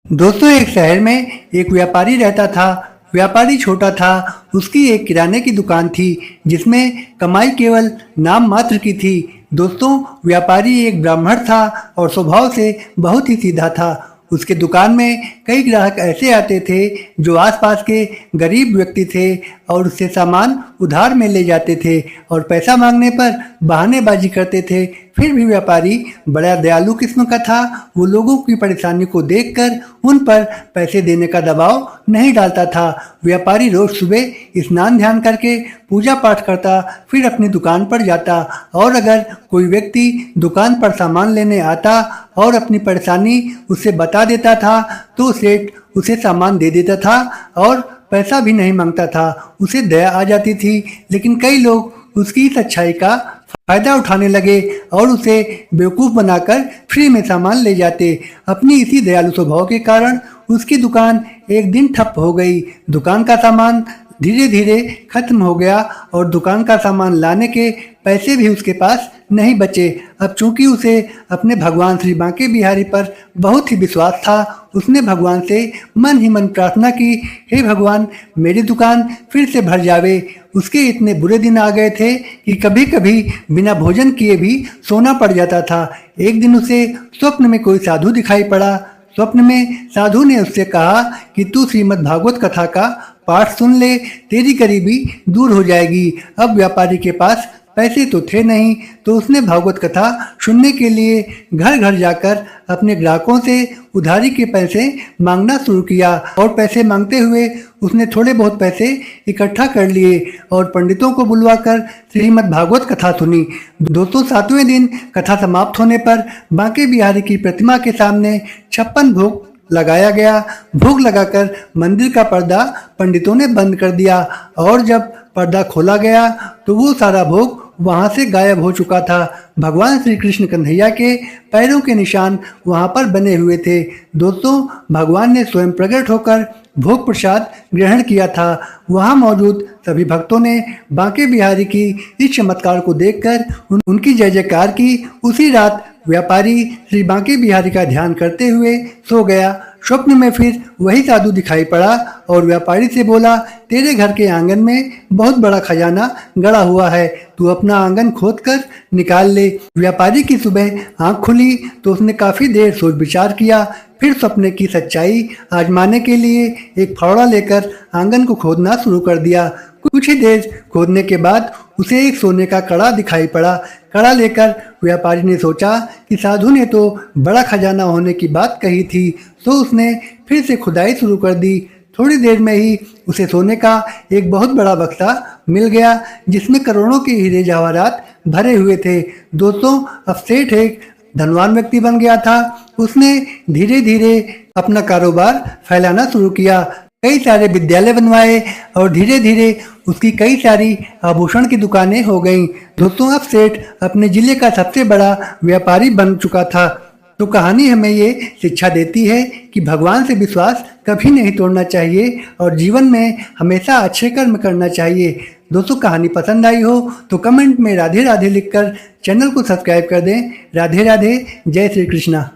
दोस्तों, एक शहर में एक व्यापारी रहता था। व्यापारी छोटा था। उसकी एक किराने की दुकान थी जिसमें कमाई केवल नाम मात्र की थी। दोस्तों, व्यापारी एक ब्राह्मण था और स्वभाव से बहुत ही सीधा था। उसके दुकान में कई ग्राहक ऐसे आते थे जो आसपास के गरीब व्यक्ति थे और उससे सामान उधार में ले जाते थे और पैसा मांगने पर बहानेबाजी करते थे। फिर भी व्यापारी बड़ा दयालु किस्म का था। वो लोगों की परेशानी को देखकर उन पर पैसे देने का दबाव नहीं डालता था। व्यापारी रोज सुबह स्नान ध्यान करके पूजा पाठ करता, फिर अपनी दुकान पर जाता और अगर कोई व्यक्ति दुकान पर सामान लेने आता और अपनी परेशानी उससे बता देता था तो सेठ उसे सामान दे देता था और पैसा भी नहीं मांगता था। उसे दया आ जाती थी, लेकिन कई लोग उसकी इस अच्छाई का फायदा उठाने लगे और उसे बेवकूफ़ बनाकर फ्री में सामान ले जाते। अपनी इसी दयालु स्वभाव के कारण उसकी दुकान एक दिन ठप हो गई। दुकान का सामान धीरे धीरे खत्म हो गया और दुकान का सामान लाने के पैसे भी उसके पास नहीं बचे। अब चूंकि उसे अपने भगवान श्री बांके बिहारी पर बहुत ही विश्वास था, उसने भगवान से मन ही मन प्रार्थना की, हे भगवान, मेरी दुकान फिर से भर जावे। उसके इतने बुरे दिन आ गए थे कि कभी कभी बिना भोजन किए भी सोना पड़ जाता था। एक दिन उसे स्वप्न में कोई साधु दिखाई पड़ा। स्वप्न में साधु ने उससे कहा कि तू श्रीमद् भागवत कथा का पाठ सुन ले, तेरी गरीबी दूर हो जाएगी। अब व्यापारी के पास पैसे तो थे नहीं, तो उसने भागवत कथा सुनने के लिए घर घर जाकर अपने ग्राहकों से उधारी के पैसे मांगना शुरू किया और पैसे मांगते हुए उसने थोड़े बहुत पैसे इकट्ठा कर लिए और पंडितों को बुलवाकर श्रीमद् भागवत कथा सुनी। दोस्तों, 7वें दिन कथा समाप्त होने पर बांके बिहारी की प्रतिमा के सामने 56 भोग लगाया गया। भोग लगाकर मंदिर का पर्दा पंडितों ने बंद कर दिया और जब पर्दा खोला गया तो वो सारा भोग वहां से गायब हो चुका था। भगवान श्री कृष्ण कन्हैया के पैरों के निशान वहां पर बने हुए थे। दोस्तों, भगवान ने स्वयं प्रकट होकर भोग प्रसाद ग्रहण किया था। वहां मौजूद सभी भक्तों ने बांके बिहारी की इस चमत्कार को देखकर उनकी जय जयकार की। उसी रात व्यापारी श्री बांके बिहारी का ध्यान करते हुए सो गया। स्वप्न में फिर वही साधु दिखाई पड़ा और व्यापारी से बोला, तेरे घर के आंगन में बहुत बड़ा खजाना गड़ा हुआ है, तू अपना आंगन खोद कर निकाल ले। व्यापारी की सुबह आंख खुली तो उसने काफी देर सोच विचार किया। फिर सपने की सच्चाई आजमाने के लिए एक फावड़ा लेकर आंगन को खोदना शुरू कर दिया। कुछ ही देर खोदने के बाद उसे एक सोने का कड़ा दिखाई पड़ा। कड़ा लेकर व्यापारी ने सोचा कि साधु ने तो बड़ा खजाना होने की बात कही थी, तो उसने फिर से खुदाई शुरू कर दी। थोड़ी देर में ही उसे सोने का एक बहुत बड़ा बक्सा मिल गया जिसमें करोड़ों के हीरे जवाहरात भरे हुए थे। दोस्तों, अब सेठ एक धनवान व्यक्ति बन गया था। उसने धीरे धीरे अपना कारोबार फैलाना शुरू किया, कई सारे विद्यालय बनवाए और धीरे धीरे उसकी कई सारी आभूषण की दुकानें हो गईं। दोस्तों, अब सेठ अपने जिले का सबसे बड़ा व्यापारी बन चुका था। तो कहानी हमें ये शिक्षा देती है कि भगवान से विश्वास कभी नहीं तोड़ना चाहिए और जीवन में हमेशा अच्छे कर्म करना चाहिए। दोस्तों, कहानी पसंद आई हो तो कमेंट में राधे राधे लिखकर चैनल को सब्सक्राइब कर दें। राधे राधे, जय श्री कृष्णा।